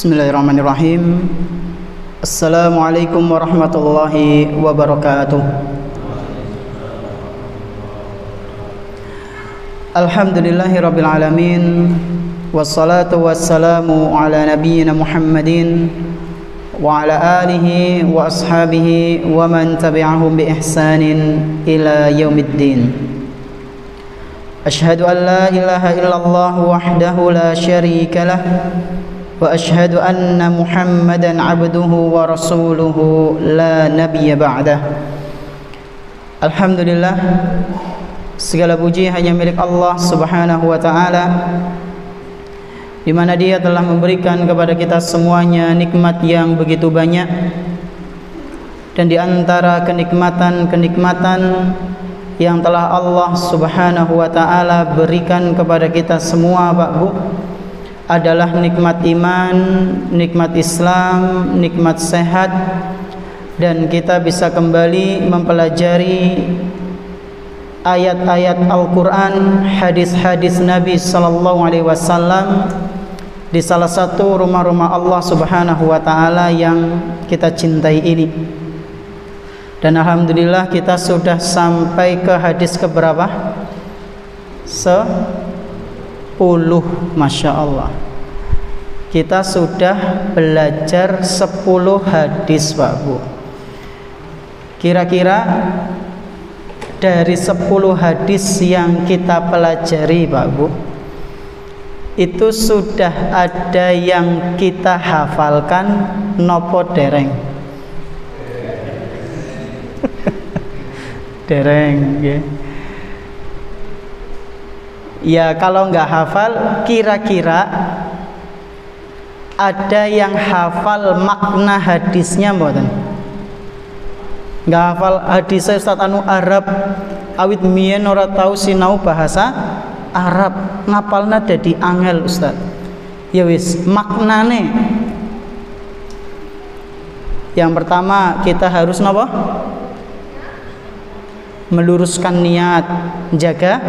Bismillahirrahmanirrahim. Assalamualaikum warahmatullahi wabarakatuh. Alhamdulillahirabbil alamin. Wassalatu wassalamu ala nabiyyina Muhammadin wa ala alihi wa ashabihi wa man tabi'ahum bi ihsanin ila yaumiddin. Asyhadu an la ilaha illallah wahdahu la syarika lah wa asyhadu anna Muhammadan abduhu wa rasuluhu la nabiyya ba'dah. Alhamdulillah, segala puji hanya milik Allah Subhanahu wa ta'ala, di mana Dia telah memberikan kepada kita semuanya nikmat yang begitu banyak. Dan di antara kenikmatan-kenikmatan yang telah Allah Subhanahu wa ta'ala berikan kepada kita semua, Pak Bu, adalah nikmat iman, nikmat Islam, nikmat sehat, dan kita bisa kembali mempelajari ayat-ayat Al-Quran, hadis-hadis Nabi Sallallahu Alaihi Wasallam di salah satu rumah-rumah Allah Subhanahu Wa Taala yang kita cintai ini. Dan alhamdulillah kita sudah sampai ke hadis keberapa? 10, Masya Allah. Kita sudah belajar 10 hadis, Pak Bu. Kira-kira dari 10 hadis yang kita pelajari, Pak Bu, itu sudah ada yang kita hafalkan nopo dereng? Dereng, ya. Ya, kalau nggak hafal, kira-kira ada yang hafal makna hadisnya mboten? Nggak hafal hadisnya Ustaz anu Arab, awit mien ora tahu sinau bahasa Arab, ngapalna dadi angel Ustaz. Ya wis, maknane yang pertama kita harus napa? Meluruskan niat, jaga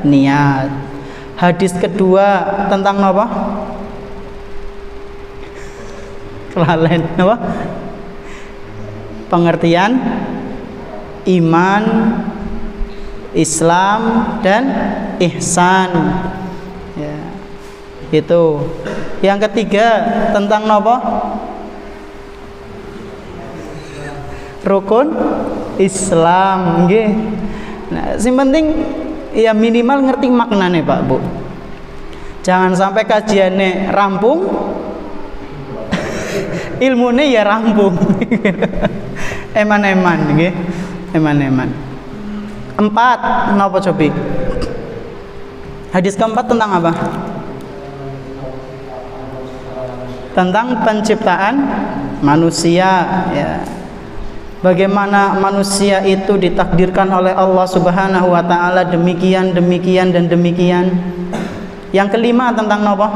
niat. Hadis kedua tentang apa? Kelalen apa? Pengertian iman, Islam, dan ihsan. Ya, itu. Yang ketiga tentang apa? Rukun Islam, nggih. Nah, sing penting ya minimal ngerti maknane, Pak Bu. Jangan sampai kajiannya rampung, ilmune ya rampung. Eman-eman, nggih. Eman-eman. 4, napa cobi? Hadis keempat tentang apa? Tentang penciptaan manusia, ya. Bagaimana manusia itu ditakdirkan oleh Allah Subhanahu wa ta'ala demikian, demikian, dan demikian. Yang kelima tentang apa?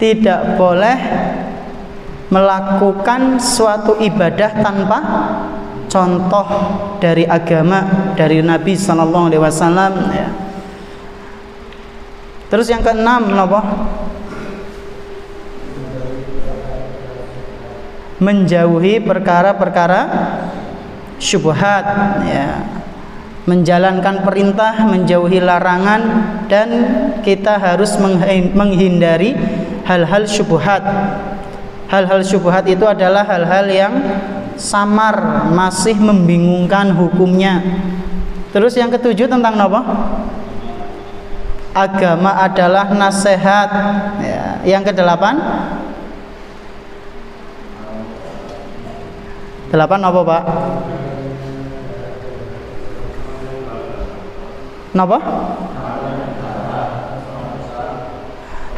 Tidak boleh melakukan suatu ibadah tanpa contoh dari agama, dari Nabi Sallallahu Alaihi Wasallam, ya. Terus yang keenam apa? Menjauhi perkara-perkara syubhat, ya. Menjalankan perintah, menjauhi larangan, dan kita harus menghindari hal-hal syubhat. Hal-hal syubhat itu adalah hal-hal yang samar, masih membingungkan hukumnya. Terus yang ketujuh tentang apa? Agama adalah nasihat, ya. Yang kedelapan, 8 apa, Pak? Napa?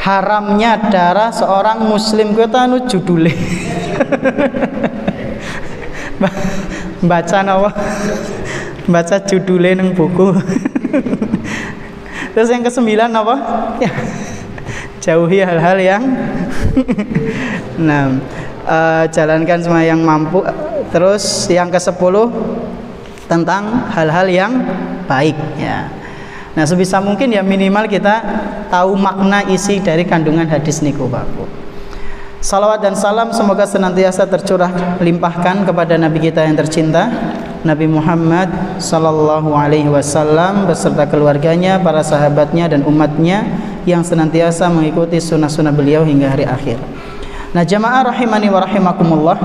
Haramnya darah seorang muslim. Kita anu judule. Baca napa? Baca judule nang buku. Terus yang ke-9 apa? Ya. Jauhi hal-hal yang nah, jalankan semua yang mampu. Terus yang ke-10 tentang hal-hal yang baik, ya. Nah, sebisa mungkin ya minimal kita tahu makna isi dari kandungan hadis niku Pak Bu. Salawat dan salam semoga senantiasa tercurah limpahkan kepada Nabi kita yang tercinta, Nabi Muhammad sallallahu alaihi wasallam beserta keluarganya, para sahabatnya dan umatnya yang senantiasa mengikuti sunnah-sunnah beliau hingga hari akhir. Nah, jamaah rahimani wa rahimakumullah,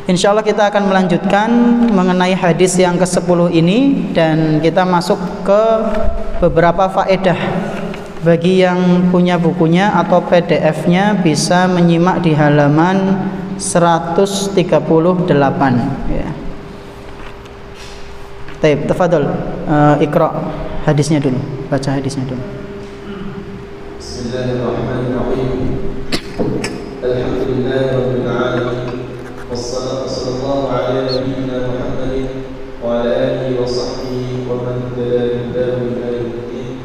insyaallah kita akan melanjutkan mengenai hadis yang ke-10 ini, dan kita masuk ke beberapa faedah. Bagi yang punya bukunya atau PDF-nya bisa menyimak di halaman 138 ya. Baik, tafadhol, Iqra hadisnya dulu, baca hadisnya dulu. Bismillahirrahmanirrahim. Alhamdulillahirabbil alamin. Wassalatu wassalamu ala nabiyyina Muhammadin wa ala alihi wa sahbihi wa man tabi'ahum bi ihsan.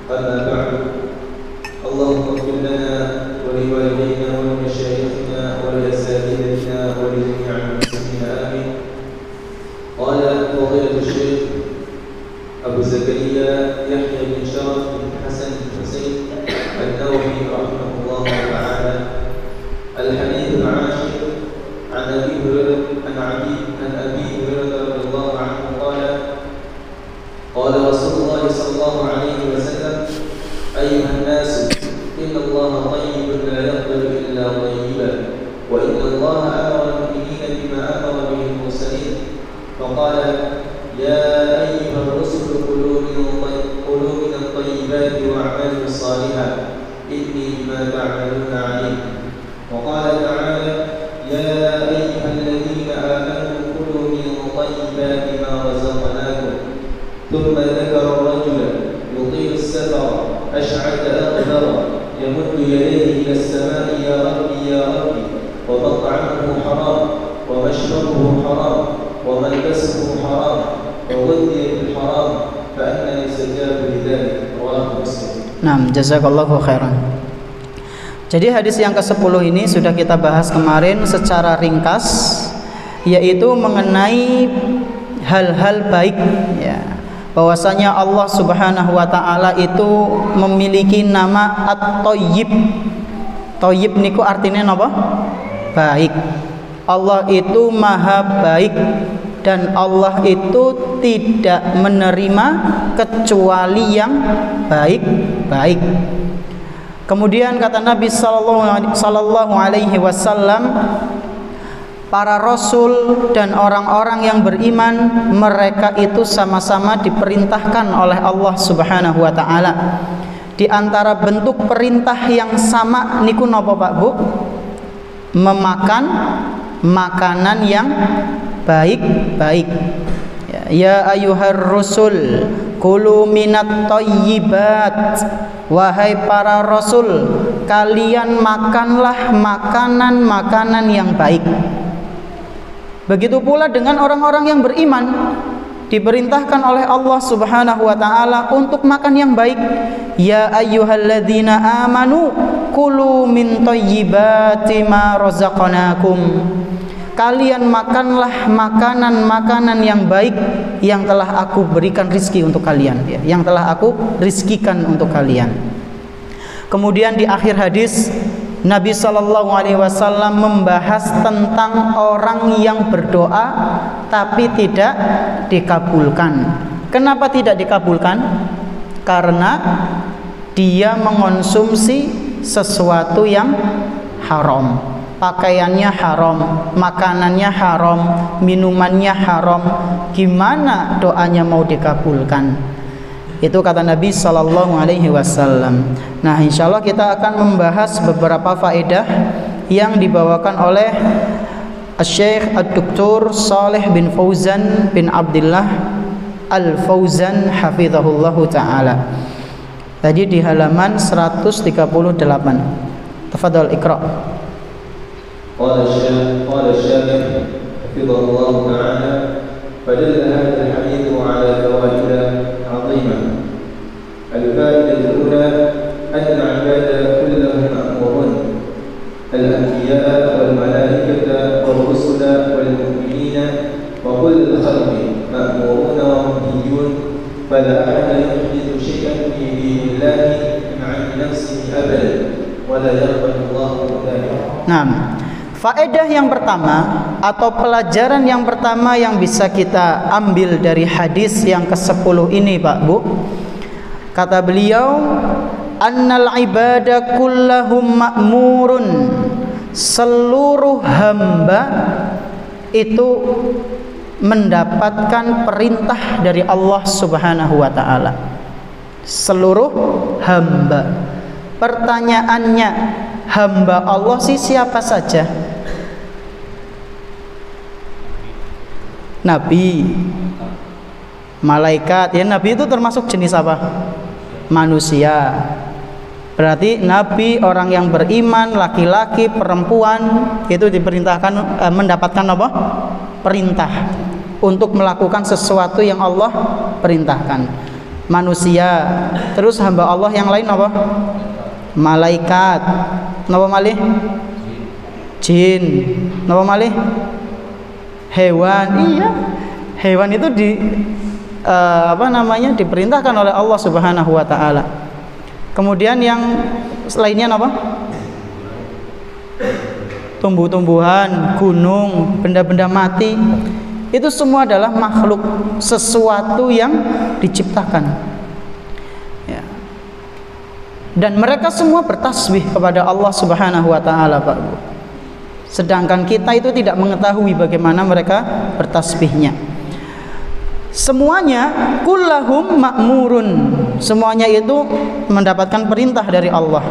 Amma ba'du. Allahumma ighfir lana wa li walidayna wa li mashayikhina wa li asatidatina wa li jami'il muslimin amin. Qala fadilatu Syekh Abu Zakaria Yahya bin Sharaf bin Hasan bin Husain An-Nawawi rahimahullah ta'ala. Al-hadits al-ashir an Abi Hurairah an Abi Hurairah radhiyallahu anhu qala qala Rasulullah sallallahu alaihi wasallam ayyuhan nas inna Allah tayyibun la yaqbalu illa tayyiban wa inna Allah amara al-mu'minina bima amara bihi al-mursalin faqala ya ayyuhar rusul kulu min at-tayyibati wa'malu salihan inni bima ta'maluna 'alim. وقال تعالى يا أيها الذين آمنوا كلوا من طيبات ما رزقناكم ثم ذكر الرجل يطيل السفر أشعث أغبر يمد يديه إلى السماء يا ربي يا ربي ومطعمه حرام ومشربه حرام وملبسه حرام وغذي بالحرام فأنى يستجاب لذلك رواه مسلم. Naam, jazakallahu khairan. Jadi hadis yang ke-10 ini sudah kita bahas kemarin secara ringkas, yaitu mengenai hal-hal baik ya. Bahwasanya Allah Subhanahu wa taala itu memiliki nama At-Thayyib. Thayyib niku artinya apa? Baik. Allah itu maha baik dan Allah itu tidak menerima kecuali yang baik-baik. Kemudian kata Nabi sallallahu alaihi wasallam, para rasul dan orang-orang yang beriman mereka itu sama-sama diperintahkan oleh Allah Subhanahu wa taala. Di antara bentuk perintah yang sama niku napa Pak Bu? Memakan makanan yang baik-baik. Ya ayyuhar rusul kulu minat thayyibat. Wahai para rasul, kalian makanlah makanan-makanan yang baik. Begitu pula dengan orang-orang yang beriman, diperintahkan oleh Allah Subhanahu wa taala untuk makan yang baik. Ya ayyuhalladzina amanu kulu min thayyibati ma razaqnakum. Kalian makanlah makanan-makanan yang baik yang telah aku berikan rizki untuk kalian ya, yang telah aku rizkikan untuk kalian. Kemudian di akhir hadis Nabi sallallahu alaihi wasallam membahas tentang orang yang berdoa tapi tidak dikabulkan. Kenapa tidak dikabulkan? Karena dia mengonsumsi sesuatu yang haram. Pakaiannya haram, makanannya haram, minumannya haram. Gimana doanya mau dikabulkan? Itu kata Nabi sallallahu alaihi wasallam. Nah, insyaallah kita akan membahas beberapa faedah yang dibawakan oleh Syekh Ad-Doktor Shalih bin Fauzan bin Abdullah Al-Fauzan hafizahullahu taala. Tadi di halaman 138. Tafadhal Iqra. قال الشافعي حفظه الله تعالى فدل هذا الحديث على فوائد عظيمة. الفائدة الأولى أن العباد كلهم مأمورون، الأنبياء والملائكة والرسل والمؤمنين وكل الخلق مأمورون ومنهيون، فلا أحد يحدث شيئا في دين الله من عند نفسه أبدا ولا يقبل الله ذلك. Nah, faedah yang pertama atau pelajaran yang pertama yang bisa kita ambil dari hadis yang ke-10 ini, Pak Bu, kata beliau, annal ibada kullahum ma'murun, seluruh hamba itu mendapatkan perintah dari Allah Subhanahu wa taala. Seluruh hamba. Pertanyaannya, hamba Allah sih siapa saja? Nabi, malaikat. Ya, nabi itu termasuk jenis apa? Manusia. Berarti nabi, orang yang beriman, laki-laki, perempuan, itu diperintahkan mendapatkan apa? Perintah untuk melakukan sesuatu yang Allah perintahkan. Manusia. Terus hamba Allah yang lain apa? Malaikat. Napa malih? Jin. Napa malih? Hewan. Iya. Hewan itu diperintahkan oleh Allah Subhanahu wa taala. Kemudian yang lainnya apa? Tumbuh-tumbuhan, gunung, benda-benda mati, itu semua adalah makhluk, sesuatu yang diciptakan, ya. Dan mereka semua bertasbih kepada Allah Subhanahu wa taala, Pak Bu. Sedangkan kita itu tidak mengetahui bagaimana mereka bertasbihnya. Semuanya kullahum ma'murun, semuanya itu mendapatkan perintah dari Allah.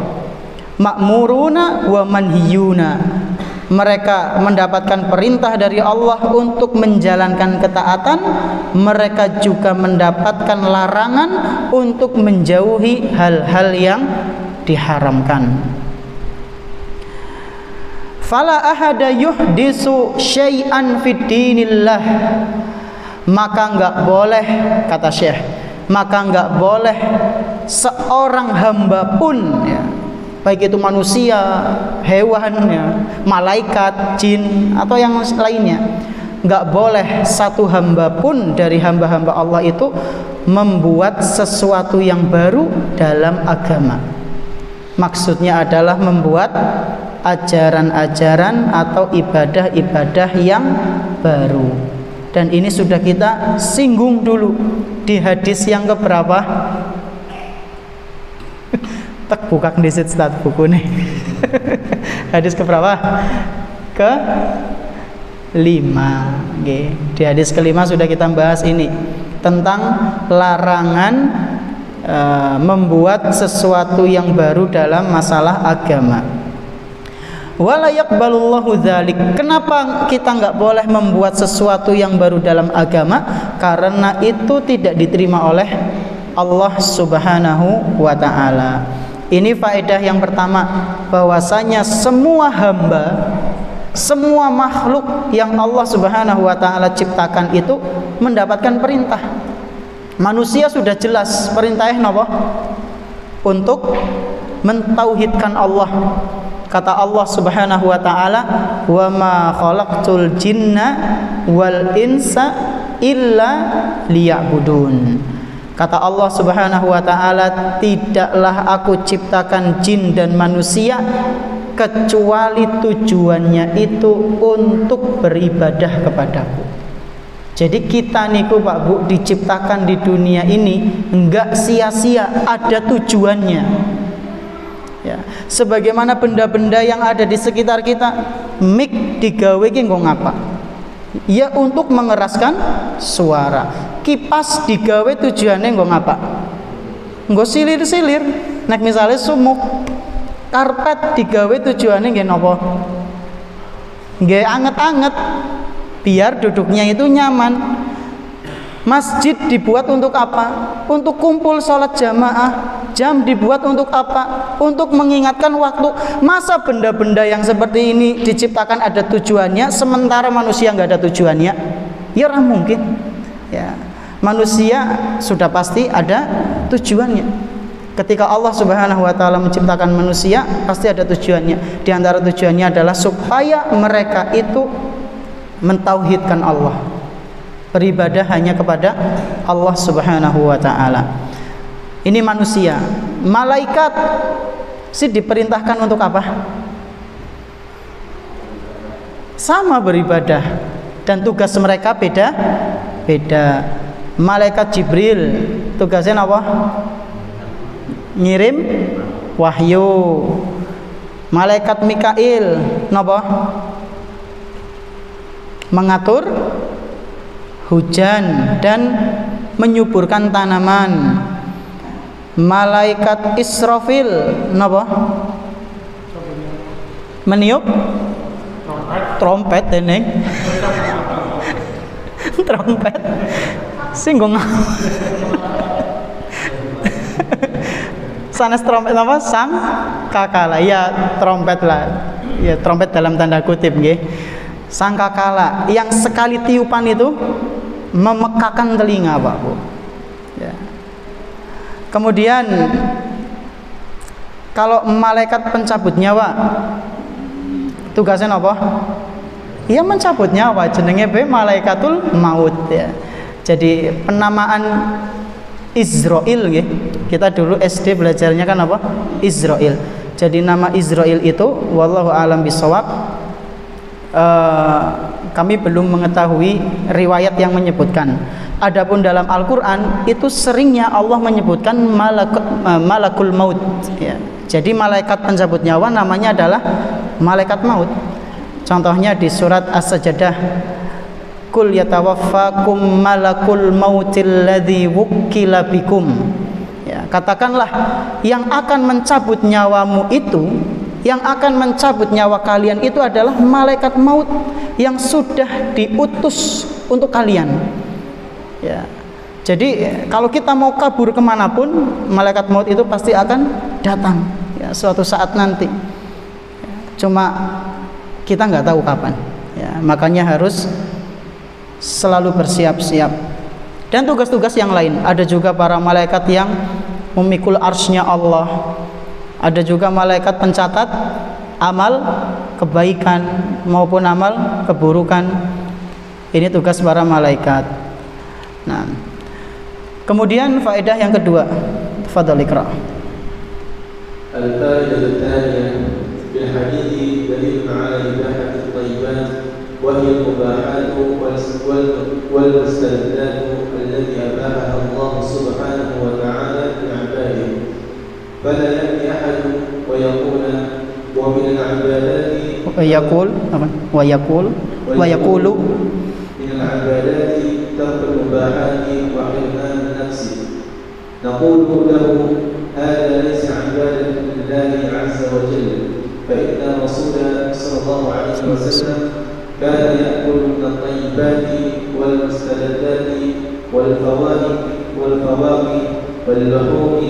Ma'muruna wa manhiyuna, mereka mendapatkan perintah dari Allah untuk menjalankan ketaatan, mereka juga mendapatkan larangan untuk menjauhi hal-hal yang diharamkan. Fala ahada yuhdisu syai'an fid dinillah, maka enggak boleh, kata Syekh, maka enggak boleh seorang hamba pun, ya, baik itu manusia, hewan, ya, malaikat, jin, atau yang lainnya, enggak boleh satu hamba pun dari hamba-hamba Allah itu membuat sesuatu yang baru dalam agama. Maksudnya adalah membuat ajaran-ajaran atau ibadah-ibadah yang baru. Dan ini sudah kita singgung dulu di hadis yang keberapa? Tak buka disit stat buku nih. Hadis keberapa? Ke-5. Okay. Di hadis ke-5 sudah kita bahas ini tentang larangan membuat sesuatu yang baru dalam masalah agama. Wala yaqbalullahu dzalik. Kenapa kita enggak boleh membuat sesuatu yang baru dalam agama? Karena itu tidak diterima oleh Allah Subhanahu wa taala. Ini faedah yang pertama, bahwasanya semua hamba, semua makhluk yang Allah Subhanahu wa taala ciptakan itu mendapatkan perintah. Manusia sudah jelas perintahnya apa? Untuk mentauhidkan Allah. Kata Allah Subhanahu wa taala, "Wa ma khalaqtul jinna wal insa illa liya'budun." Kata Allah Subhanahu wa taala, tidaklah aku ciptakan jin dan manusia kecuali tujuannya itu untuk beribadah kepadaku. Jadi kita niku Pak Bu diciptakan di dunia ini enggak sia-sia, ada tujuannya. Ya, sebagaimana benda-benda yang ada di sekitar kita, mic digawe ki nggo ngapa? Ya untuk mengeraskan suara. Kipas digawe tujuannya nggo ngapa? Nggo silir-silir. Nek misalnya sumuk. Karpet digawe tujuannya nggih napa? Nggih anget-anget biar duduknya itu nyaman. Masjid dibuat untuk apa? Untuk kumpul sholat jamaah. Jam dibuat untuk apa? Untuk mengingatkan waktu. Masa benda-benda yang seperti ini diciptakan ada tujuannya, sementara manusia nggak ada tujuannya? Ya ora mungkin. Ya, manusia sudah pasti ada tujuannya. Ketika Allah Subhanahu wa taala menciptakan manusia, pasti ada tujuannya. Di antara tujuannya adalah supaya mereka itu mentauhidkan Allah, beribadah hanya kepada Allah Subhanahu wa taala. Ini manusia. Malaikat sih diperintahkan untuk apa? Sama, beribadah, dan tugas mereka beda. Malaikat Jibril tugasnya apa? Ngirim wahyu. Malaikat Mikail napa? Mengatur hujan dan menyuburkan tanaman. Malaikat Israfil napa? Meniup trompet dening trompet singgung sanes trompet apa? Sang kakala. Ya, trompet lah. Ya, trompet dalam tanda kutip nggih. Sang kakala yang sekali tiupan itu memekakan telinga, Pak Bu. Ya. Kemudian kalau malaikat pencabut nyawa tugasnya apa? Ia mencabut nyawa, jenenge malaikatul maut ya. Jadi penamaan Izrail ya. Kita dulu SD belajarnya kan apa? Izrail. Jadi nama Izrail itu wallahu alam bisawab, kami belum mengetahui riwayat yang menyebutkan. Adapun dalam Al-Qur'an itu seringnya Allah menyebutkan malakul maut ya. Jadi malaikat pencabut nyawa namanya adalah malaikat maut. Contohnya di surat As-Sajdah, Kul yatawaffakum malakul mautil ladzi wukkila bikum. Ya, katakanlah yang akan mencabut nyawamu itu, yang akan mencabut nyawa kalian itu adalah malaikat maut yang sudah diutus untuk kalian. Ya. Jadi kalau kita mau kabur kemanapun, malaikat maut itu pasti akan datang ya, suatu saat nanti. Cuma kita nggak tahu kapan. Ya, makanya harus selalu bersiap-siap. Dan tugas-tugas yang lain, ada juga para malaikat yang memikul arsy-Nya Allah. Ada juga malaikat pencatat amal kebaikan maupun amal keburukan. Ini tugas para malaikat. Nah, kemudian faedah yang kedua, tafadhal Iqra. Al-faedah tsaniyah bil hadits dalil 'ala ibahati at-thayyibat wa hiya al-mubahat wal mustahadat allati abahaha Allah subhanahu wa ta'ala li 'ibadihi. Fala ya'ti ahad wa yaqul wa min al-'ibadati wa yaqulu min al-'ibadati ترك المباحات وحرمان النفس نقول له هذا ليس عبادة لله عز وجل فإن الرسول صلى الله عليه وسلم كان يأكل من الطيبات والمستلذات والفواكه واللحوم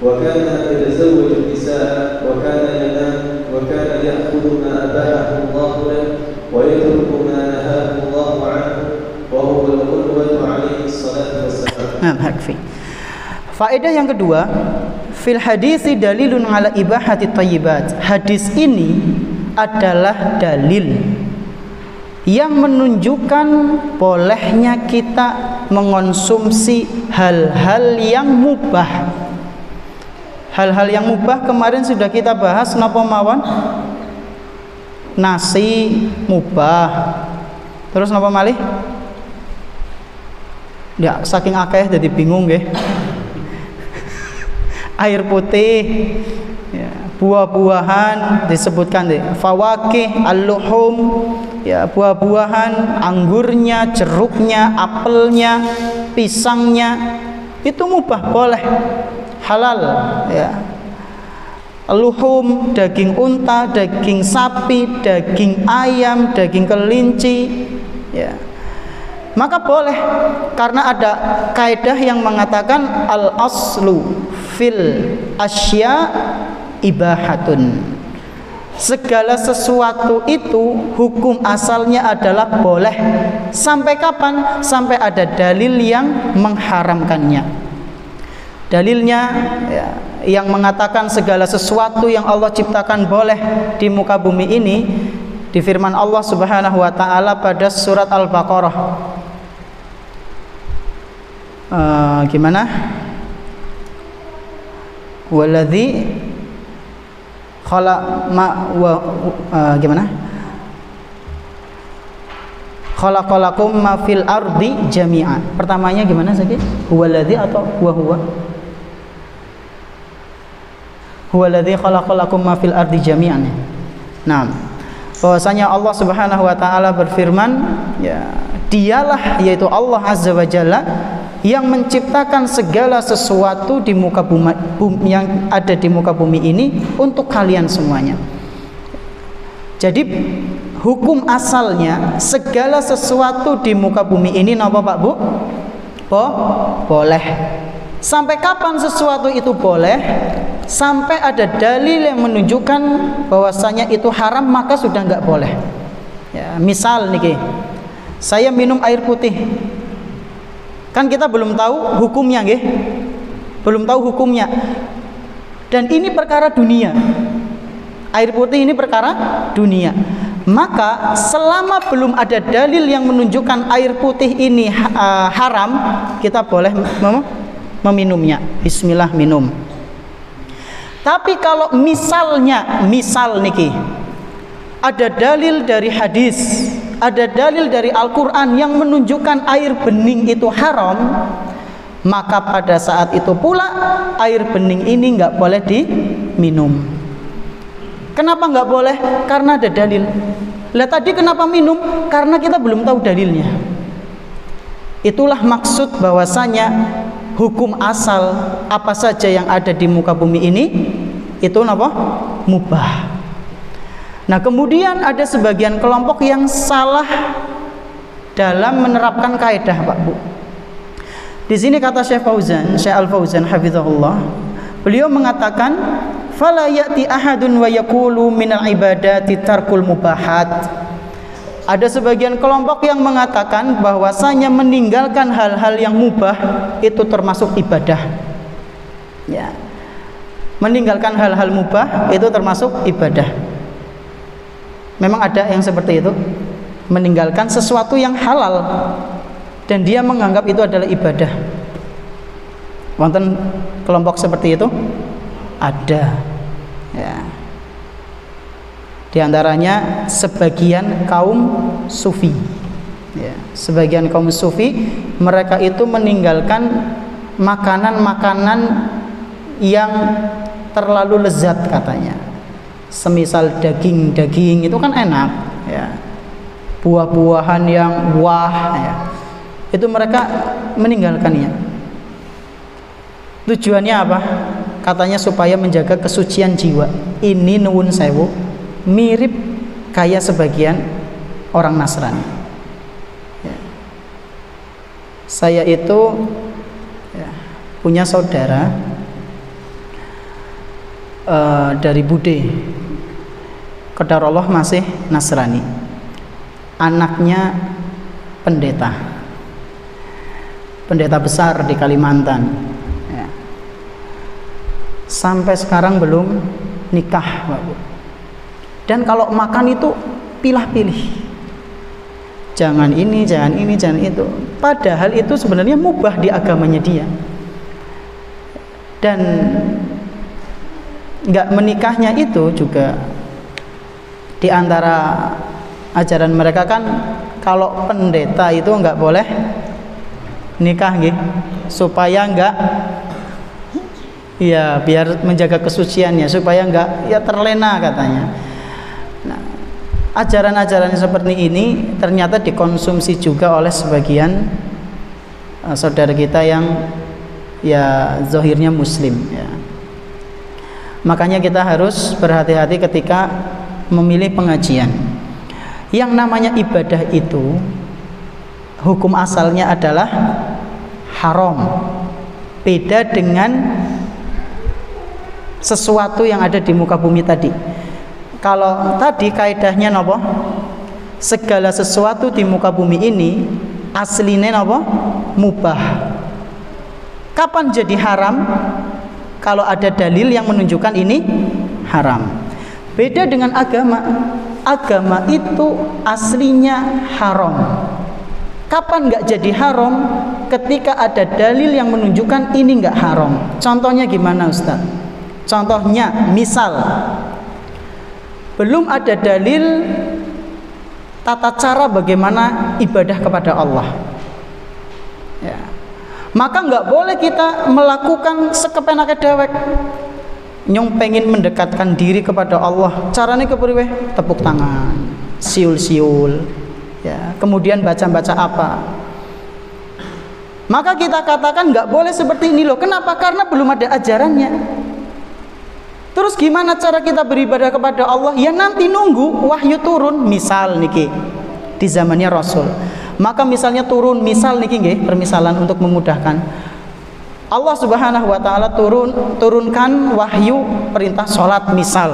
وكان يتزوج النساء وكان ينام وكان يأخذ ما أباحه الله له ويترك ما نهاه الله عنه. Faedah yang kedua, fil hadisi dalilun ala ibahati thayyibat. Hadis ini adalah dalil yang menunjukkan bolehnya kita mengonsumsi hal-hal yang mubah. Hal-hal yang mubah kemarin sudah kita bahas, napa mawon? Nasi mubah. Terus napa malih? Ya, saking akeh jadi bingung nggih. Air putih, ya, buah-buahan disebutkan deh. Fawakih, al-luhum, ya, buah-buahan, anggurnya, jeruknya, apelnya, pisangnya, itu mubah, boleh, halal, ya. Luhum, daging unta, daging sapi, daging ayam, daging kelinci, ya. Maka boleh, karena ada kaidah yang mengatakan al-aslu fil asya ibahatun. Segala sesuatu itu hukum asalnya adalah boleh. Sampai kapan? Sampai ada dalil yang mengharamkannya. Dalilnya ya, yang mengatakan segala sesuatu yang Allah ciptakan boleh di muka bumi ini di firman Allah Subhanahu wa taala pada surat Al-Baqarah. Gimana? Waladzi khalaqalakum ma fil ardi jami'an. Pertamanya gimana saja? Huwaladzi atau huwa? Huwaladzi khalaqalakum ma fil ardi jami'an. Nah, bahwasanya Allah Subhanahu wa taala berfirman, ya, dialah yaitu Allah Azza wa Jalla yang menciptakan segala sesuatu di muka bumi yang ada di muka bumi ini untuk kalian semuanya. Jadi hukum asalnya segala sesuatu di muka bumi ini napa Pak Bu? Boleh. Sampai kapan sesuatu itu boleh? Sampai ada dalil yang menunjukkan bahwasanya itu haram, maka sudah nggak boleh. Ya, misal niki, saya minum air putih. Kan kita belum tahu hukumnya, nggih. Belum tahu hukumnya. Dan ini perkara dunia. Air putih ini perkara dunia. Maka selama belum ada dalil yang menunjukkan air putih ini haram, kita boleh meminumnya. Bismillah, minum. Tapi kalau misal niki, ada dalil dari hadis, ada dalil dari Al-Quran yang menunjukkan air bening itu haram, maka pada saat itu pula air bening ini nggak boleh diminum. Kenapa nggak boleh? Karena ada dalil. Lah tadi kenapa minum? Karena kita belum tahu dalilnya. Itulah maksud bahwasanya hukum asal apa saja yang ada di muka bumi ini itu apa? Mubah. Nah, kemudian ada sebagian kelompok yang salah dalam menerapkan kaidah, Pak Bu. Di sini kata Syekh Al-Fauzan hafizahullah, beliau mengatakan, "Fala ya'ti ahadun wa yaqulu minal ibadati tarkul mubahat." Ada sebagian kelompok yang mengatakan bahwasanya meninggalkan hal-hal yang mubah itu termasuk ibadah. Ya. Meninggalkan hal-hal mubah itu termasuk ibadah. Memang ada yang seperti itu, meninggalkan sesuatu yang halal dan dia menganggap itu adalah ibadah. Wonten kelompok seperti itu? Ada. Ya. Di antaranya sebagian kaum sufi. Ya, sebagian kaum sufi mereka itu meninggalkan makanan-makanan yang terlalu lezat katanya. Semisal daging itu kan enak, ya. Buah-buahan yang ya. Itu mereka meninggalkannya. Tujuannya apa? Katanya supaya menjaga kesucian jiwa. Ini nuwun sewu, mirip kayak sebagian orang Nasrani. Ya. Saya itu punya saudara dari Bude, qadarullah masih Nasrani. Anaknya pendeta besar di Kalimantan. Ya. Sampai sekarang belum nikah, Pak Bu. Dan kalau makan itu pilah-pilih, jangan ini, jangan itu. Padahal itu sebenarnya mubah di agamanya dia. Dan nggak menikahnya itu juga di antara ajaran mereka kan, kalau pendeta itu nggak boleh nikah, gitu, supaya nggak, ya biar menjaga kesuciannya, supaya nggak ya terlena katanya. Nah, ajaran-ajaran seperti ini ternyata dikonsumsi juga oleh sebagian saudara kita yang ya zahirnya muslim, ya. Makanya kita harus berhati-hati ketika memilih pengajian. Yang namanya ibadah itu hukum asalnya adalah haram. Beda dengan sesuatu yang ada di muka bumi tadi. Kalau tadi kaidahnya napa? Segala sesuatu di muka bumi ini aslinya napa? Mubah. Kapan jadi haram? Kalau ada dalil yang menunjukkan ini haram. Beda dengan agama. Agama itu aslinya haram. Kapan nggak jadi haram? Ketika ada dalil yang menunjukkan ini nggak haram. Contohnya gimana, Ustaz? Contohnya, misal belum ada dalil tata cara bagaimana ibadah kepada Allah, ya, maka nggak boleh kita melakukan sekepenake dewek. Nyong pengen mendekatkan diri kepada Allah, caranya kepriwe? Tepuk tangan, siul-siul, ya, kemudian baca-baca apa. Maka kita katakan nggak boleh seperti ini loh. Kenapa? Karena belum ada ajarannya. Terus gimana cara kita beribadah kepada Allah? Ya nanti nunggu wahyu turun. Misal niki di zamannya Rasul, maka misalnya turun, misal niki nggih, permisalan untuk memudahkan, Allah Subhanahu wa taala turunkan wahyu perintah salat misal.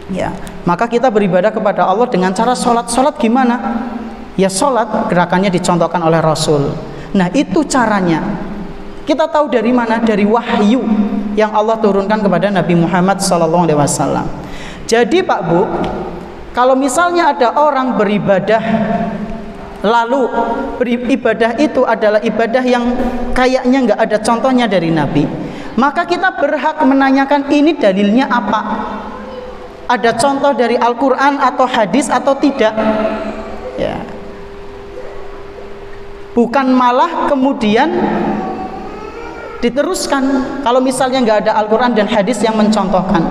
Ya, maka kita beribadah kepada Allah dengan cara salat. Salat gimana? Ya salat gerakannya dicontohkan oleh Rasul. Nah, itu caranya. Kita tahu dari mana? Dari wahyu yang Allah turunkan kepada Nabi Muhammad SAW. Jadi Pak Bu, kalau misalnya ada orang beribadah, lalu beribadah itu adalah ibadah yang kayaknya nggak ada contohnya dari Nabi, maka kita berhak menanyakan ini dalilnya apa? Ada contoh dari Al-Quran atau hadis atau tidak? Ya. Bukan malah kemudian diteruskan kalau misalnya nggak ada Al-Quran dan hadis yang mencontohkan.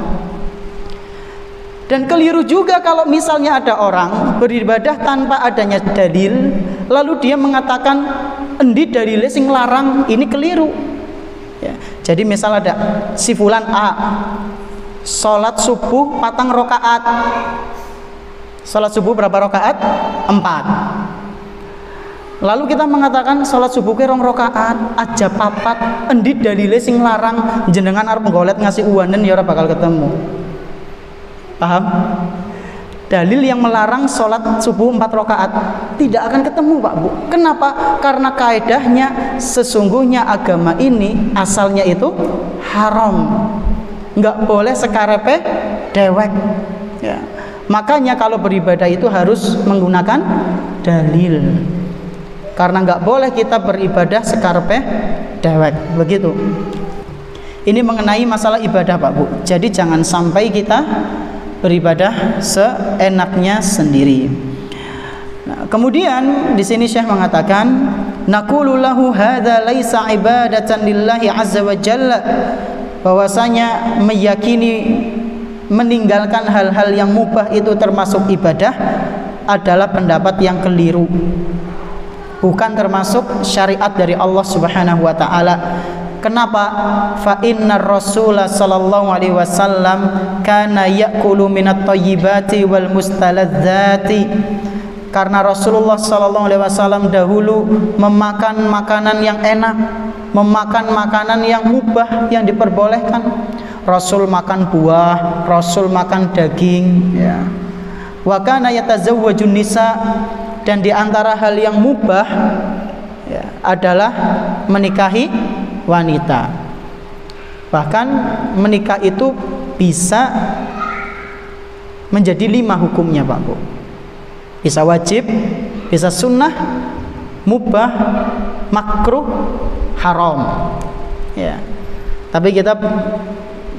Dan keliru juga kalau misalnya ada orang beribadah tanpa adanya dalil, lalu dia mengatakan endi dalile sing larang, ini keliru. Ya. Jadi misal ada si fulan A salat subuh 4 rakaat. Salat subuh berapa rakaat? 4. Lalu kita mengatakan salat subuh ke 2 rakaat aja 4. Endi dalile sing larang, jenengan arep nggolet ngasih uwanen ya ora bakal ketemu. Paham? Dalil yang melarang sholat subuh 4 rakaat tidak akan ketemu Pak Bu. Kenapa? Karena kaedahnya sesungguhnya agama ini asalnya itu haram, nggak boleh sekarepe dewek, ya. Makanya kalau beribadah itu harus menggunakan dalil, karena nggak boleh kita beribadah sekarepe dewek, begitu. Ini mengenai masalah ibadah Pak Bu. Jadi jangan sampai kita beribadah seenaknya sendiri. Nah, kemudian di sini Syekh mengatakan, naqulu lahu hadza laisa ibadatan lillahi azza wa jalla, bahwasanya meyakini meninggalkan hal-hal yang mubah itu termasuk ibadah adalah pendapat yang keliru. Bukan termasuk syariat dari Allah Subhanahu wa taala. Kenapa? Fa innar Rasulullah sallallahu alaihi wasallam kana ya'kulu minat thayyibati wal mustaladzati. Karena Rasulullah sallallahu alaihi wasallam dahulu memakan makanan yang enak, memakan makanan yang mubah, yang diperbolehkan. Rasul makan buah, Rasul makan daging, ya. Wa kana yatazawwajun nisa, dan di antara hal yang mubah, ya, adalah menikahi wanita. Bahkan menikah itu bisa menjadi 5 hukumnya Pak Bu. Bisa wajib, bisa sunnah, mubah, makruh, haram, ya. Tapi kita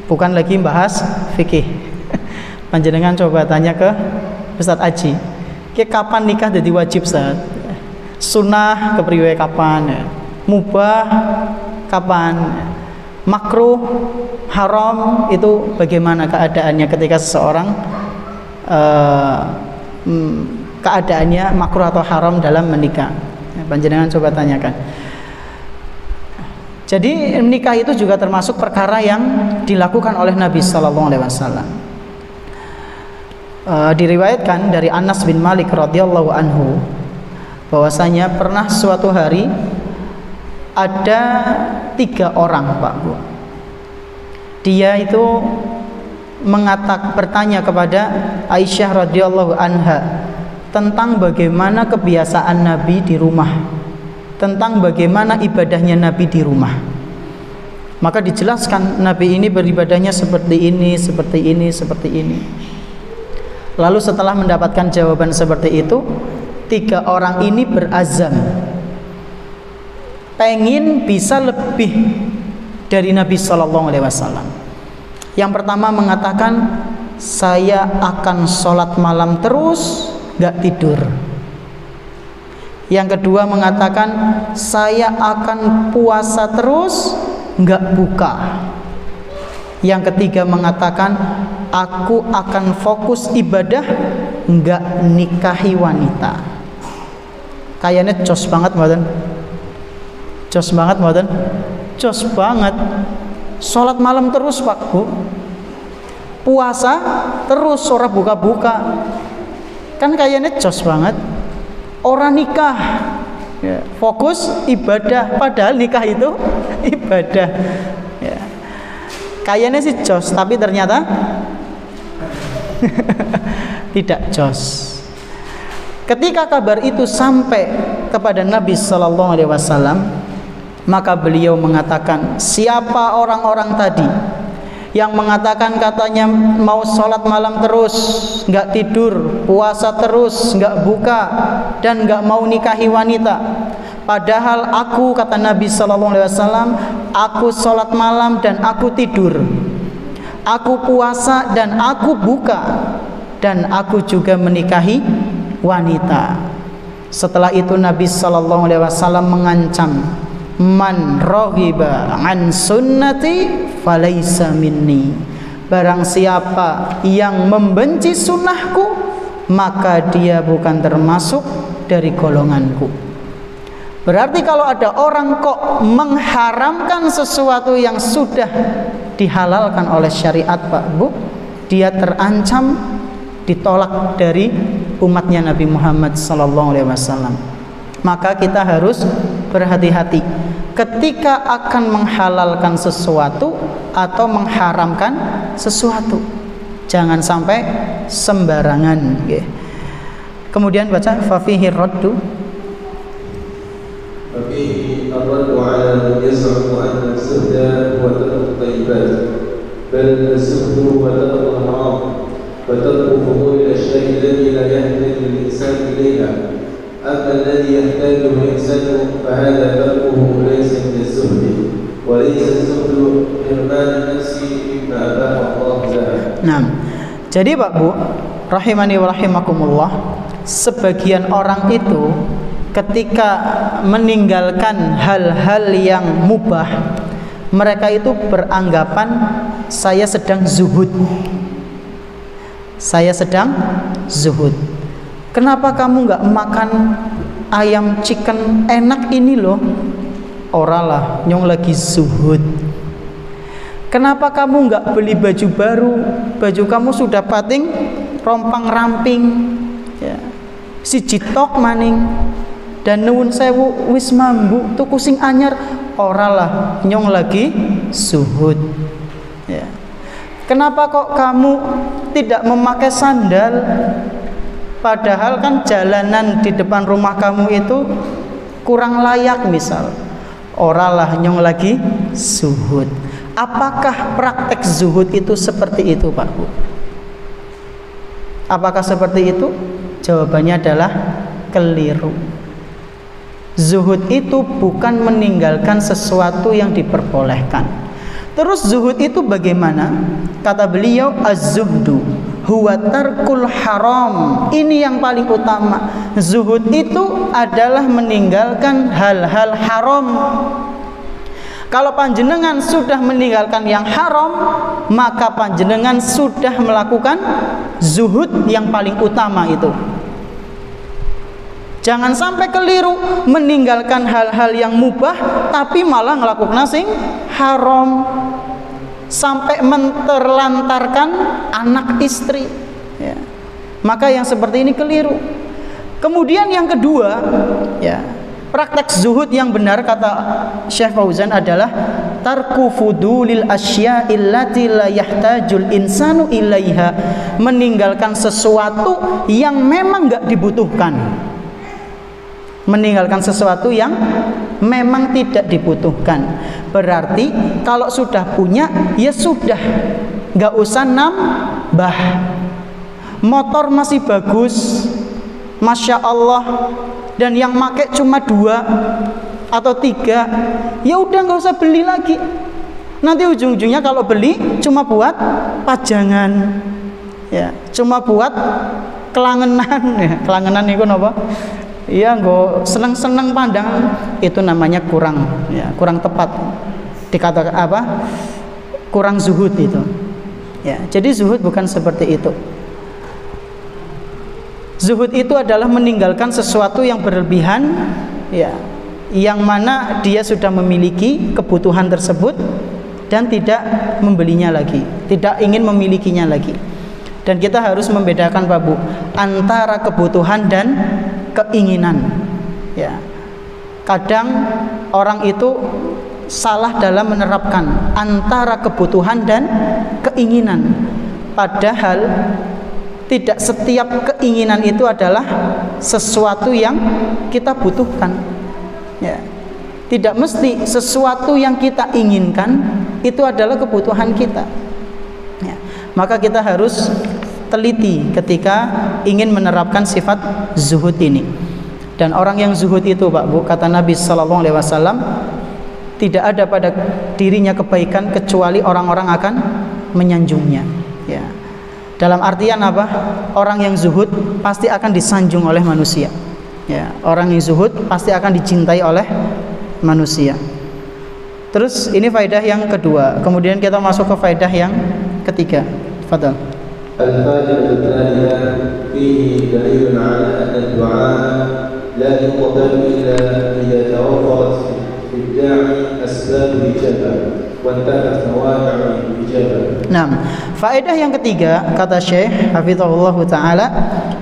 bukan lagi bahas fikih. Panjenengan coba tanya ke Ustadz Aji, kapan nikah jadi wajib Ustaz? Sunnah kepriwe kapan, ya? Mubah kapan, makruh, haram itu bagaimana keadaannya ketika seseorang keadaannya makruh atau haram dalam menikah? Panjenengan coba tanyakan. Jadi menikah itu juga termasuk perkara yang dilakukan oleh Nabi Sallallahu Alaihi Wasallam. Diriwayatkan dari Anas bin Malik radhiyallahu anhu bahwasanya pernah suatu hari ada 3 orang Pak Bu. Dia itu bertanya kepada Aisyah radhiyallahu anha tentang bagaimana kebiasaan Nabi di rumah, tentang bagaimana ibadahnya Nabi di rumah. Maka dijelaskan Nabi ini beribadahnya seperti ini, seperti ini, seperti ini. Lalu setelah mendapatkan jawaban seperti itu, 3 orang ini berazam pengen bisa lebih dari Nabi Sallallahu Alaihi Wasallam. Yang pertama mengatakan, saya akan sholat malam terus, gak tidur. Yang kedua mengatakan, saya akan puasa terus, gak buka. Yang ketiga mengatakan, aku akan fokus ibadah, gak nikahi wanita. Kayaknya jos banget mboten? Jos banget mboten? Jos banget. Sholat malam terus Pak Bu, puasa terus, ora buka-buka. Kan kayaknya jos banget. Orang nikah ya, fokus ibadah, padahal nikah itu ibadah ya. Kayaknya sih jos, tapi ternyata tidak jos. Ketika kabar itu sampai kepada Nabi Sallallahu Alaihi Wasallam, maka beliau mengatakan, siapa orang-orang tadi yang mengatakan katanya mau sholat malam terus, nggak tidur, puasa terus, nggak buka, dan nggak mau nikahi wanita. Padahal aku, kata Nabi Sallallahu Alaihi Wasallam, aku sholat malam dan aku tidur, aku puasa dan aku buka, dan aku juga menikahi wanita. Setelah itu Nabi Sallallahu Alaihi Wasallam mengancam, man raghiba an sunnati falaisa minni, barang siapa yang membenci sunnahku, maka dia bukan termasuk dari golonganku. Berarti kalau ada orang kok mengharamkan sesuatu yang sudah dihalalkan oleh syariat Pak Bu, dia terancam ditolak dari umatnya Nabi Muhammad SAW. Maka kita harus berhati-hati ketika akan menghalalkan sesuatu atau mengharamkan sesuatu. Jangan sampai sembarangan. Kemudian baca fafihi raddu. Fafihi ar-raddu 'ala man yaz'umu anna as-suhda huwa tarku at-thayyibat, bal as-suhdu huwa tarku al-haram, wa tarku umuri al-ashya'i allati la yahtaju al-insan ilayha. أما الذي يحتاجه الإنسان فهذا تركه ليس من الزهد، وليس الزهد حرمان النفس مما أباح الله لها. Nah, jadi Pak Bu, rahimani wa rahimakumullah, sebagian orang itu ketika meninggalkan hal-hal yang mubah, mereka itu beranggapan saya sedang zuhud. Saya sedang zuhud. Kenapa kamu nggak makan ayam chicken enak ini loh? Oralah, nyong lagi zuhud. Kenapa kamu nggak beli baju baru? Baju kamu sudah pating, rompang ramping, ya. Si jitok maning, dan nuwun sewu wis mambu tuku sing anyar. Oralah, nyong lagi zuhud. Ya. Kenapa kok kamu tidak memakai sandal? Padahal kan jalanan di depan rumah kamu itu kurang layak misal. Oralah, nyong lagi zuhud. Apakah praktek zuhud itu seperti itu Pak Bu? Apakah seperti itu? Jawabannya adalah keliru. Zuhud itu bukan meninggalkan sesuatu yang diperbolehkan. Terus zuhud itu bagaimana? Kata beliau, az-zuhdu huwa tarkul haram. Ini yang paling utama. Zuhud itu adalah meninggalkan hal-hal haram. Kalau panjenengan sudah meninggalkan yang haram, maka panjenengan sudah melakukan zuhud yang paling utama itu. Jangan sampai keliru meninggalkan hal-hal yang mubah tapi malah ngelakukan sing haram, sampai menterlantarkan anak istri ya. Maka yang seperti ini keliru. Kemudian yang kedua ya, praktek zuhud yang benar kata Syekh Fauzan adalah tarku fudulil asya'il lati la yahtajul insanu ilaiha, meninggalkan sesuatu yang memang enggak dibutuhkan. Meninggalkan sesuatu yang memang tidak dibutuhkan. Berarti kalau sudah punya ya sudah, nggak usah nambah. Motor masih bagus, Masya Allah, dan yang make cuma 2 atau 3, ya udah nggak usah beli lagi. Nanti ujung-ujungnya kalau beli cuma buat pajangan, ya, cuma buat kelangenan, ya. Kelangenan itu apa? Iya, nggo seneng-seneng pandang, itu namanya kurang, ya, kurang tepat. Dikatakan apa? Kurang zuhud itu. Ya, jadi zuhud bukan seperti itu. Zuhud itu adalah meninggalkan sesuatu yang berlebihan, ya, yang mana dia sudah memiliki kebutuhan tersebut dan tidak membelinya lagi, tidak ingin memilikinya lagi. Dan kita harus membedakan, Pak Bu, antara kebutuhan dan keinginan. Ya. Kadang orang itu salah dalam menerapkan antara kebutuhan dan keinginan. Padahal tidak setiap keinginan itu adalah sesuatu yang kita butuhkan. Ya. Tidak mesti sesuatu yang kita inginkan itu adalah kebutuhan kita. Ya. Maka kita harus teliti ketika ingin menerapkan sifat zuhud ini. Dan orang yang zuhud itu, Pak Bu, kata Nabi sallallahu alaihi wasallam, tidak ada pada dirinya kebaikan kecuali orang-orang akan menyanjungnya. Ya. Dalam artian apa? Orang yang zuhud pasti akan disanjung oleh manusia. Ya, orang yang zuhud pasti akan dicintai oleh manusia. Terus ini faedah yang kedua. Kemudian kita masuk ke faedah yang ketiga. Fadhal. Al-faedah tsaniyah fihi dalilun 'ala anna ad-du'a la yuqbal illa idza tawaffarat fi ad-da'i asbab al-ijabah wa intafat mawani' al-ijabah. Nah, faedah yang ketiga kata Syekh hafizahullah taala,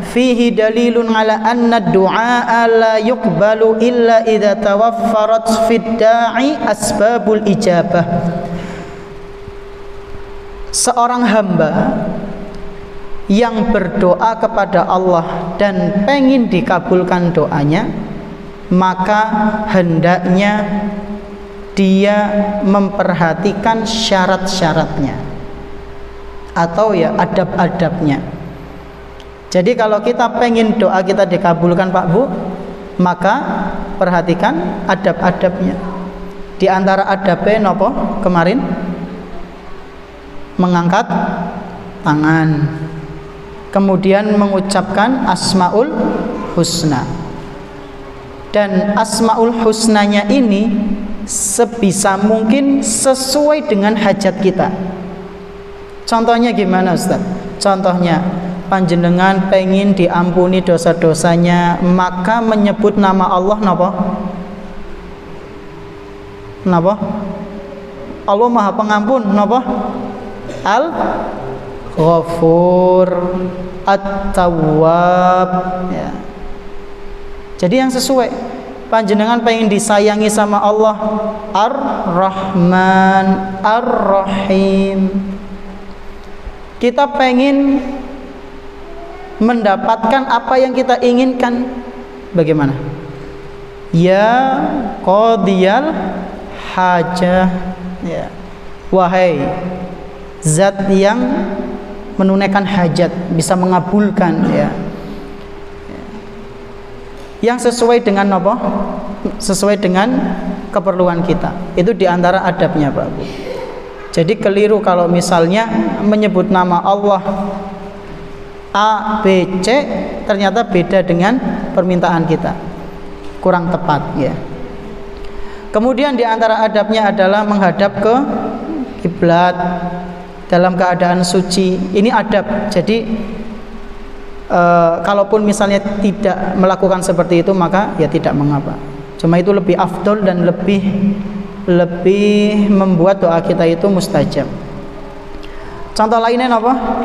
fihi dalilun 'ala anna ad-du'a la yuqbalu illa idza tawaffarat fi ad-da'i asbabul ijabah. Seorang hamba yang berdoa kepada Allah dan pengen dikabulkan doanya, maka hendaknya dia memperhatikan syarat-syaratnya atau ya adab-adabnya. Jadi kalau kita pengen doa kita dikabulkan, Pak Bu, maka perhatikan adab-adabnya. Di antara adabnya nopo kemarin? Mengangkat tangan, kemudian mengucapkan asmaul husna. Dan asmaul husnanya ini sebisa mungkin sesuai dengan hajat kita. Contohnya gimana, Ustaz? Contohnya panjenengan pengen diampuni dosa-dosanya, maka menyebut nama Allah napa? Napa? Allah Maha Pengampun, napa? Al-Ghafur, At-Tawwab, ya. Jadi yang sesuai. Panjenengan pengen disayangi sama Allah, Ar-Rahman, Ar-Rahim. Kita pengen mendapatkan apa yang kita inginkan, bagaimana? Ya qadiyal hajah, ya. Wahai zat yang menunaikan hajat, bisa mengabulkan, ya. Yang sesuai dengan apa? Sesuai dengan keperluan kita. Itu diantara adabnya, Pak Bu. Jadi keliru kalau misalnya menyebut nama Allah A, B, C ternyata beda dengan permintaan kita, kurang tepat, ya. Kemudian diantara adabnya adalah menghadap ke kiblat dalam keadaan suci. Ini adab. Jadi kalaupun misalnya tidak melakukan seperti itu, maka ya tidak mengapa. Cuma itu lebih afdol dan lebih membuat doa kita itu mustajab. Contoh lainnya apa?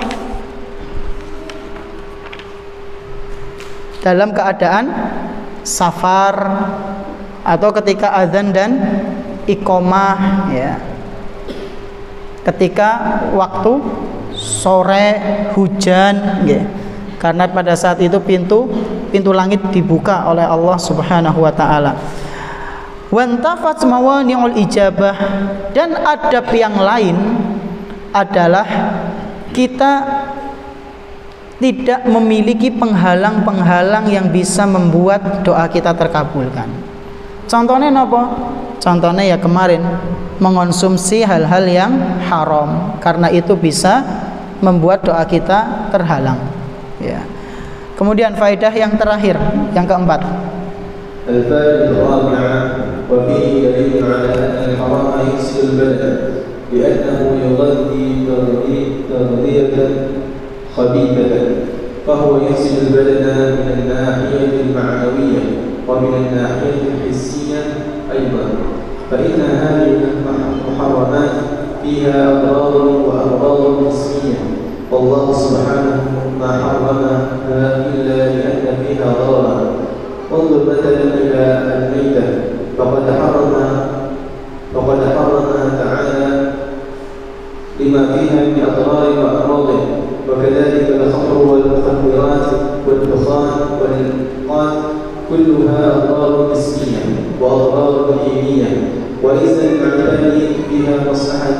Dalam keadaan safar atau ketika azan dan iqamah, ya. Ketika waktu sore hujan, ya. Karena pada saat itu pintu langit dibuka oleh Allah Subhanahu wa taala. Wantafat mawani'ul ijabah. Dan adab yang lain adalah kita tidak memiliki penghalang-penghalang yang bisa membuat doa kita terkabulkan. Contohnya apa? Contohnya ya kemarin, mengonsumsi hal-hal yang haram, karena itu bisa membuat doa kita terhalang. Ya. Kemudian faedah yang terakhir, yang keempat. الفائدة الرابعة وفيه دليل على أن الحرام يفسد البدن لأنه يغذي تغذية خبيثة فهو يفسد البدن من الناحية المعنوية ومن الناحية الحسية أيضا فإن هذه المحرمات فيها أضرار وأمراض جسمية والله سبحانه ما حرمها إلا لأن فيها ضررا انظر مثلا إلى الميتة فقد حرمها تعالى لما فيها من أضرار وأمراض وكذلك الخمر والمخدرات والدخان والإلقاء كلها أضرار جسمية وأضرار دينية وليس للمعتاد فيها مصلحة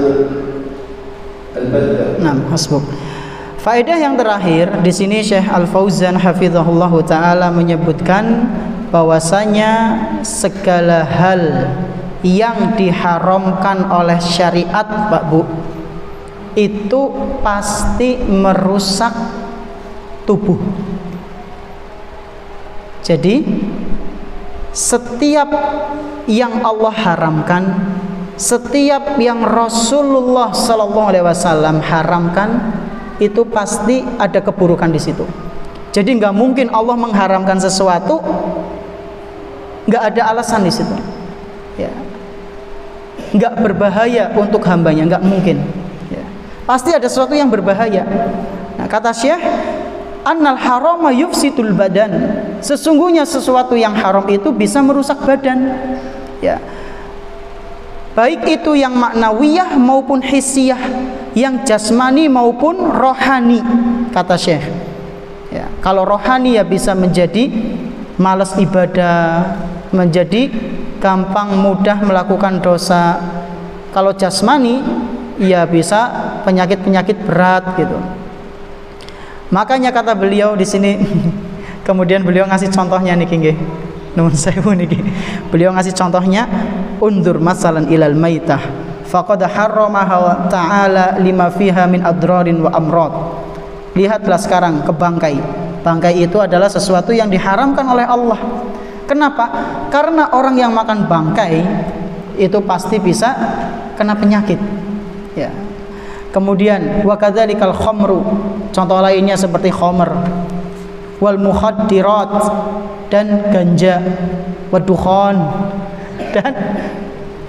البتة. Nah, hasbuk. Faedah yang terakhir di sini Syekh Al-Fauzan hafizahullah taala menyebutkan bahwasanya segala hal yang diharamkan oleh syariat, Pak Bu, itu pasti merusak tubuh. Jadi setiap yang Allah haramkan, setiap yang Rasulullah sallallahu alaihi wasallam haramkan, itu pasti ada keburukan di situ. Jadi nggak mungkin Allah mengharamkan sesuatu nggak ada alasan di situ. Ya. Nggak berbahaya untuk hambanya, nggak mungkin. Ya. Pasti ada sesuatu yang berbahaya. Nah, kata Syekh, annal harama yufsidul badan. Sesungguhnya sesuatu yang haram itu bisa merusak badan. Ya. Baik itu yang maknawiyah maupun hissiyah, yang jasmani maupun rohani, kata Syekh. Ya, kalau rohani ya bisa menjadi malas ibadah, menjadi gampang mudah melakukan dosa. Kalau jasmani ya bisa penyakit-penyakit berat gitu. Makanya kata beliau di sini kemudian beliau ngasih contohnya niki nggih. Nuwun sewu niki. Beliau ngasih contohnya, undur masalan ilal maitah faqad harramaha ta'ala lima fiha min adrarin wa amrad. Lihatlah sekarang ke bangkai. Bangkai itu adalah sesuatu yang diharamkan oleh Allah. Kenapa? Karena orang yang makan bangkai itu pasti bisa kena penyakit. Ya. Kemudian wa kadzalikal khamru, contoh lainnya seperti khamr, wal mukhaddirat, dan ganja, wa dukhan, dan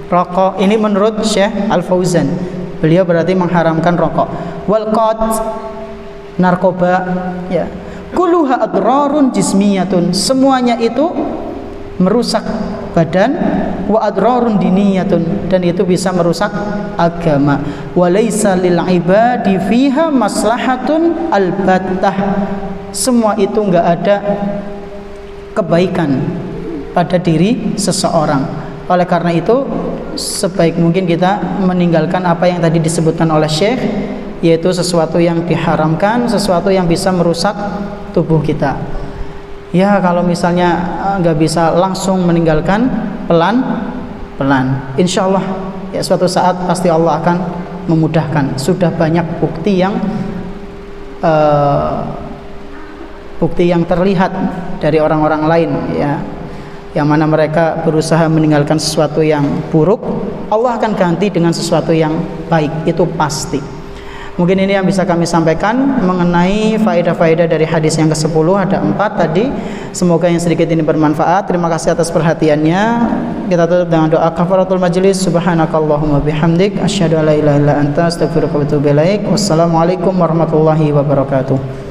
rokok. Ini menurut Syekh Al-Fauzan. Beliau berarti mengharamkan rokok. Wal qat, narkoba, ya. Kulluha adrarun jismiyatun. Semuanya itu merusak badan, wa adrarun diniyatun, dan itu bisa merusak agama. Wa laisa lil ibadi fiha maslahatun albattah. Semua itu enggak ada kebaikan pada diri seseorang. Oleh karena itu sebaik mungkin kita meninggalkan apa yang tadi disebutkan oleh Syekh, yaitu sesuatu yang diharamkan, sesuatu yang bisa merusak tubuh kita. Ya, kalau misalnya nggak bisa langsung meninggalkan, pelan-pelan, insya Allah ya suatu saat pasti Allah akan memudahkan. Sudah banyak bukti yang terlihat dari orang-orang lain, ya, yang mana mereka berusaha meninggalkan sesuatu yang buruk, Allah akan ganti dengan sesuatu yang baik, itu pasti. Mungkin ini yang bisa kami sampaikan mengenai faedah-faedah dari hadis yang ke-10. Ada 4 tadi. Semoga yang sedikit ini bermanfaat. Terima kasih atas perhatiannya. Kita tutup dengan doa kafaratul majlis. Subhanakallahumma bihamdik asyhadu an la ilaha illa anta astaghfiruka wa atubu ilaik. Wassalamualaikum warahmatullahi wabarakatuh.